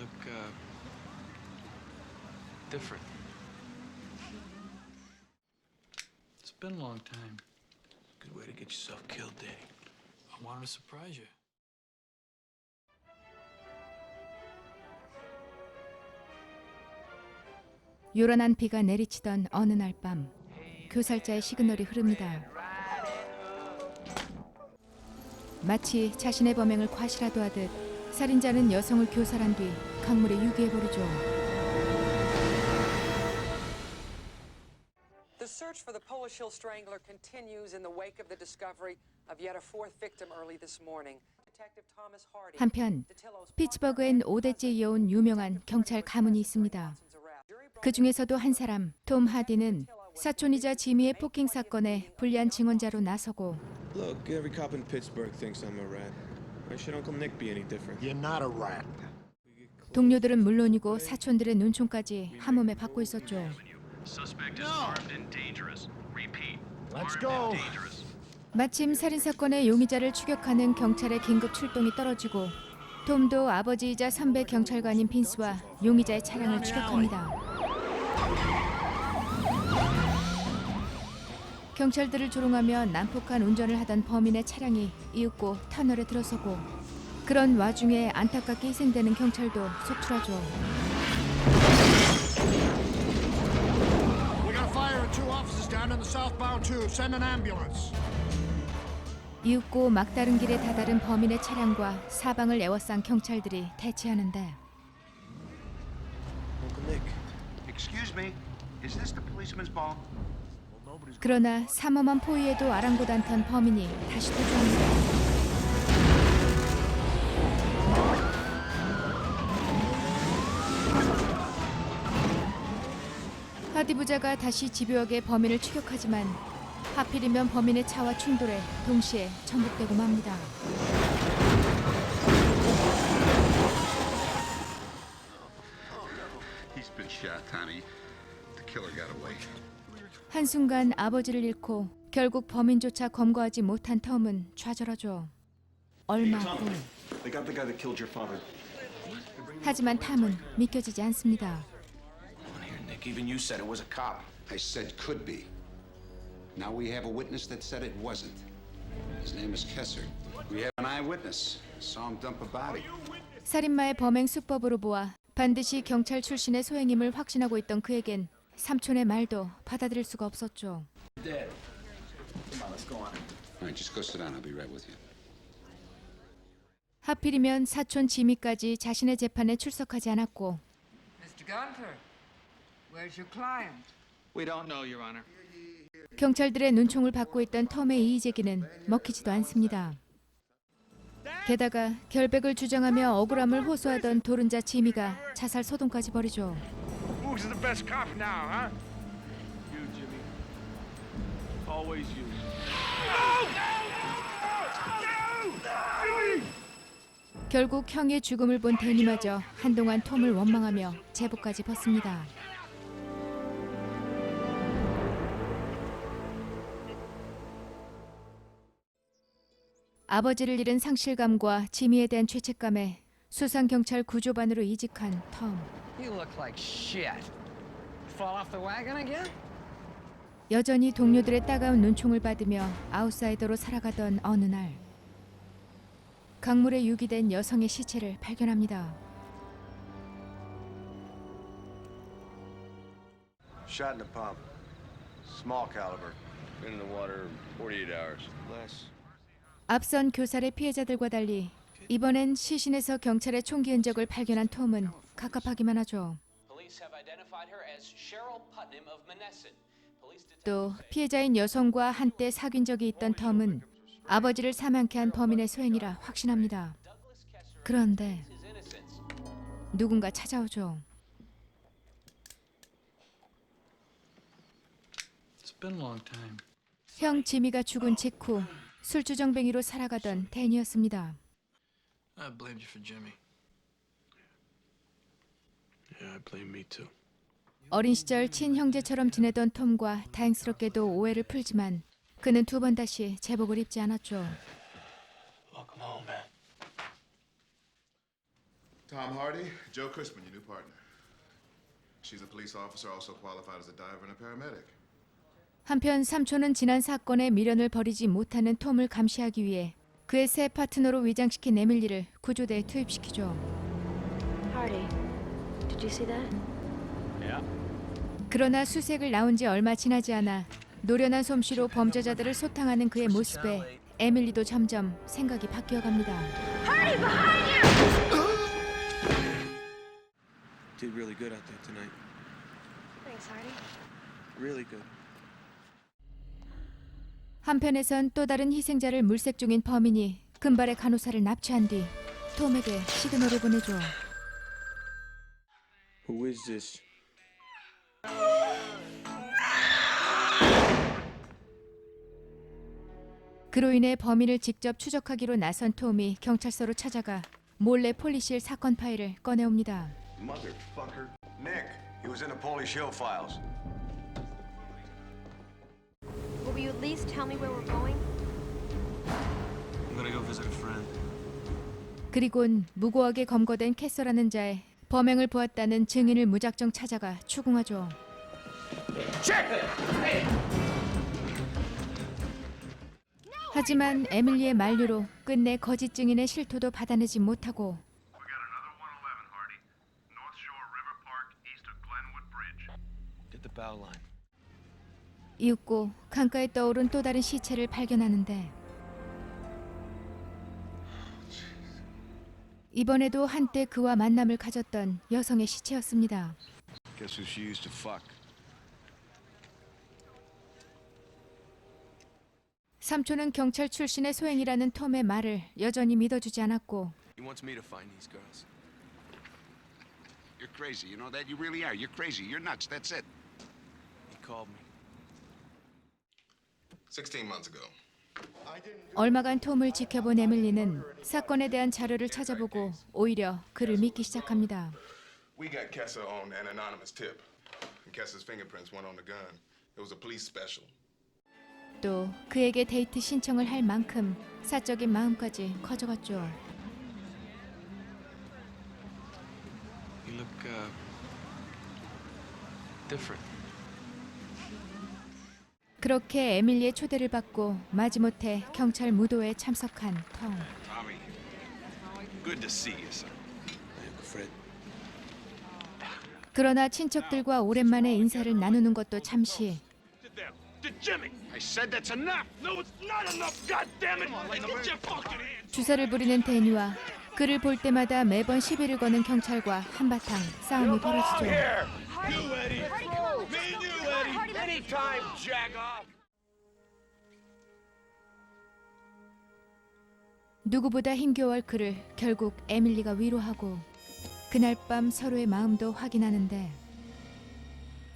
look different. It's been a long time. Good way to get yourself killed, Danny. I wanted to surprise you. 요란한 비가 내리치던 어느 날 밤 교살자의 시그널이 흐릅니다. 마치 자신의 범행을 과시라도 하듯 살인자는 여성을 교살한 뒤 강물에 유기해버리죠. The search for the Polish Hill Strangler continues in the wake of the discovery of yet a fourth victim early this morning. Detective Thomas Hardy. 한편 피츠버그엔 5대째 이어온 유명한 경찰 가문이 있습니다. 그 중에서도 한 사람, 톰 하디는 사촌이자 지미의 폭행 사건에 불리한 증언자로 나서고 Look, every cop in Pittsburgh thinks I'm a rat. Why should Uncle Nick be any different? You're not a rat. 동료들은 물론이고 사촌들의 눈총까지 한몸에 받고 있었죠. Suspect is armed and dangerous. Repeat. Let's armed go. and dangerous. 마침 살인사건의 용의자를 추격하는 경찰의 긴급 출동이 떨어지고 톰도 아버지이자 선배 경찰관인 빈스와 용의자의 차량을 추격합니다. 경찰들을 조롱하며 난폭한 운전을 하던 범인의 차량이 이윽고 터널에 들어서고 그런 와중에 안타깝게 희생되는 경찰도 속출하죠. We got a fire at two offices down in the southbound tube. Send an ambulance. 이윽고 막다른 길에 다다른 범인의 차량과 사방을 에워싼 경찰들이 대치하는데 Uncle Nick. Excuse me, is this the policeman's ball? 그러나 삼엄한 포위에도 아랑곳 않던 범인이 다시 도주합니다. 하디 부자가 다시 집요하게 범인을 추격하지만 하필이면 범인의 차와 충돌해 동시에 전복되고 맙니다. He's been shot, Tommy. The killer got away. 한순간 아버지를 잃고 결국 범인조차 검거하지 못한 톰은 좌절하죠. 얼마 후 They got the guy that killed your father. 하지만 탐은 믿겨지지 않습니다. Here, Nick, even you said it was a cop. I said could be. Now we have a witness that said it wasn't. His name is Kessler. We have an eyewitness. Saw him dump a body. 살인마의 범행 수법으로 보아 반드시 경찰 출신의 소행임을 확신하고 있던 그에겐 삼촌의 말도 받아들일 수가 없었죠. All right, just go sit down. I'll be right with you. 하필이면 사촌 지미까지 자신의 재판에 출석하지 않았고 Mr. Gunther, where's your client? We don't know, Your Honor. 경찰들의 눈총을 받고 있던 톰의 이의 제기는 먹히지도 않습니다. 게다가 결백을 주장하며 억울함을 호소하던 도른자 지미가 자살 소동까지 벌이죠. Who's the best cop now, huh? You, Jimmy. Always you. 결국 형의 죽음을 본 데니마저 한동안 톰을 원망하며 제보까지 벗습니다. 아버지를 잃은 상실감과 지미에 대한 죄책감에 수상경찰 구조반으로 이직한 톰. You look like shit. Fall off the wagon again? 여전히 동료들의 따가운 눈총을 받으며 아웃사이더로 살아가던 어느 날 강물에 유기된 여성의 시체를 발견합니다. Shot in the palm. Small caliber. Been in the water 48 hours. Less. 앞선 교살의 피해자들과 달리 이번엔 시신에서 경찰의 총기 흔적을 발견한 톰은 갑갑하기만 하죠. 또 피해자인 여성과 한때 사귄 적이 있던 톰은 아버지를 사망케 한 범인의 소행이라 확신합니다. 그런데 누군가 찾아오죠. It's been a long time. 형 지미가 죽은 직후 술주정뱅이로 살아가던 댄이었습니다. I blamed you for Jimmy. Yeah, I blame me too. 어린 시절 친형제처럼 지내던 톰과 다행스럽게도 오해를 풀지만 그는 두 번 다시 제복을 입지 않았죠. Welcome home, man. Tom Hardy, Joe Crispin, your new partner. She's a police officer, also qualified as a diver and a paramedic. 한편 삼촌은 지난 사건에 미련을 버리지 못하는 톰을 감시하기 위해 그의 새 파트너로 위장시킨 에밀리를 구조대에 투입시키죠. Hardy, did you see that? Yeah. 그러나 수색을 나온 지 얼마 지나지 않아 노련한 솜씨로 범죄자들을 소탕하는 그의 모습에 에밀리도 점점 생각이 바뀌어갑니다. Hardy, behind you! Did really good out there tonight. Thanks, Hardy. Really good. 한편에선 또 다른 희생자를 물색 중인 범인이 금발의 간호사를 납치한 뒤 톰에게 시그널을 보내죠. Who is this? 그로 인해 범인을 직접 추적하기로 나선 톰이 경찰서로 찾아가 몰래 폴리실 사건 파일을 꺼내옵니다. Motherfucker. Nick, he was in the Polish Hill files. Will you at least tell me where we're going? I'm gonna go visit a friend. 그리곤 무고하게 검거된 캐서라는 자의 범행을 보았다는 증인을 무작정 찾아가 추궁하죠. 하지만 에밀리의 만류로 끝내 거짓 증인의 실토도 받아내지 못하고 We got another 111, Hardy. North Shore River Park, east of Glenwood Bridge. Get the bow line. 이윽고 강가에 떠오른 또 다른 시체를 발견하는데 이번에도 한때 그와 만남을 가졌던 여성의 시체였습니다. Guess who she used to fuck? 삼촌은 경찰 출신의 소행이라는 톰의 말을 여전히 믿어주지 않았고 He wants me to find these girls. You're crazy, you know that? You really are. You're crazy. You're nuts. That's it. He called me. 16 months ago. 얼마간 톰을 지켜본 에밀리는 사건에 대한 자료를 찾아보고 오히려 그를 믿기 시작합니다. We got Kessa on an anonymous tip. And Kessa's fingerprints went on the gun. It was a police special. 또 그에게 데이트 신청을 할 만큼 사적인 마음까지 커져갔죠. You look, different. 그렇게 에밀리의 초대를 받고 마지못해 경찰 무도회에 참석한 톰. Tommy. Good to see you, son. Fred. 그러나 친척들과 오랜만에 인사를 나누는 것도 잠시. To Jimmy! I said that's enough! No, it's not enough! God damn it! Get your fucking hands! 주사를 부리는 데니와 그를 볼 때마다 매번 시비를 거는 경찰과 한바탕 싸움이 벌어지죠. You, Eddie! Me and you, Eddie! Anytime, Jagoff! 누구보다 힘겨워할 그를 결국 에밀리가 위로하고 그날 밤 서로의 마음도 확인하는데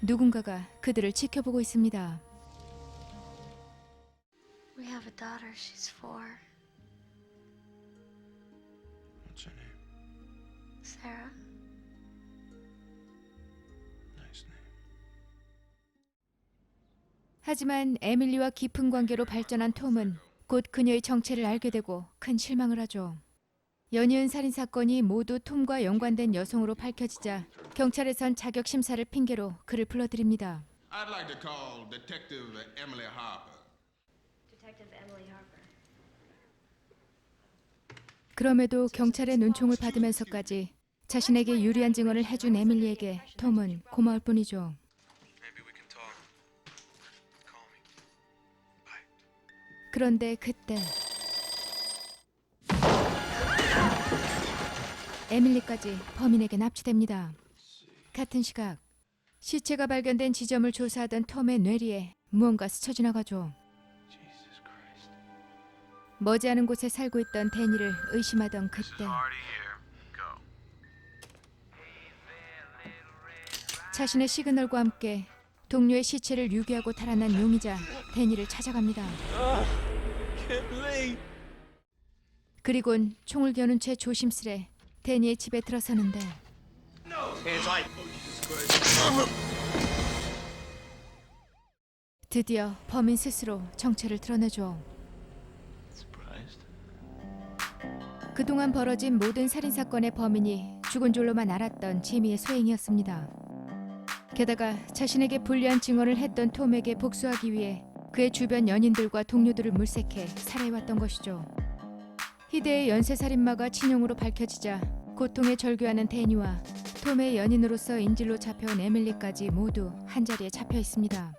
누군가가 그들을 지켜보고 있습니다. We have a daughter. She's 4. What's her name? Sarah. Nice name. 하지만 에밀리와 깊은 관계로 발전한 톰은 곧 그녀의 정체를 알게 되고 큰 실망을 하죠. 연이은 살인 사건이 모두 톰과 연관된 여성으로 밝혀지자 경찰에선 자격 심사를 핑계로 그를 불러들입니다. I'd like to call Detective Emily Harper. Detective Emily Harper. 그럼에도 경찰의 눈총을 받으면서까지 자신에게 유리한 증언을 해준 에밀리에게 톰은 고마울 뿐이죠. Maybe we can talk. Call me. Bye. 그런데 그때 에밀리까지 범인에게 납치됩니다. 같은 시각 시체가 발견된 지점을 조사하던 톰의 뇌리에 무언가 스쳐 지나가죠. Jesus Christ. 머지않은 곳에 살고 있던 데니를 의심하던 그때 Hardy here. Go. 자신의 시그널과 함께 동료의 시체를 유기하고 달아난 용의자 데니를 찾아갑니다. 그리곤 총을 겨눈 채 조심스레 데니의 집에 들어서는데 드디어 범인 스스로 정체를 드러내죠. Surprised? 그동안 벌어진 모든 살인사건의 범인이 죽은 줄로만 알았던 지미의 소행이었습니다. 게다가 자신에게 불리한 증언을 했던 톰에게 복수하기 위해 그의 주변 연인들과 동료들을 물색해 살해해왔던 것이죠. 희대의 연쇄살인마가 친형으로 밝혀지자 고통에 절규하는 데니와 톰의 연인으로서 인질로 잡혀온 에밀리까지 모두 한자리에 잡혀 있습니다.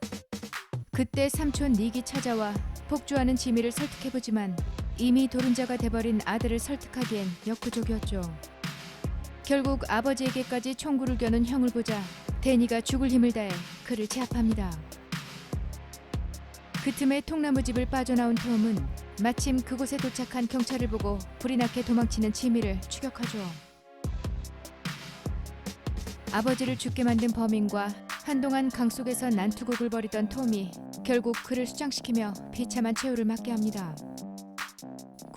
그때 삼촌 닉이 찾아와 복주하는 지미를 설득해보지만 이미 도른자가 돼버린 아들을 설득하기엔 역부족이었죠. 결국 아버지에게까지 총구를 겨눈 형을 보자 데니가 죽을 힘을 다해 그를 제압합니다. 그 틈에 통나무집을 빠져나온 톰은 마침 그곳에 도착한 경찰을 보고 불이 나게 도망치는 지미를 추격하죠. 아버지를 죽게 만든 범인과 한동안 강 속에서 난투극을 벌이던 톰이 결국 그를 수장시키며 비참한 최후를 맞게 합니다.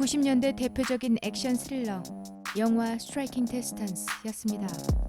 90년대 대표적인 액션 스릴러 영화 스트라이킹 디스턴스였습니다.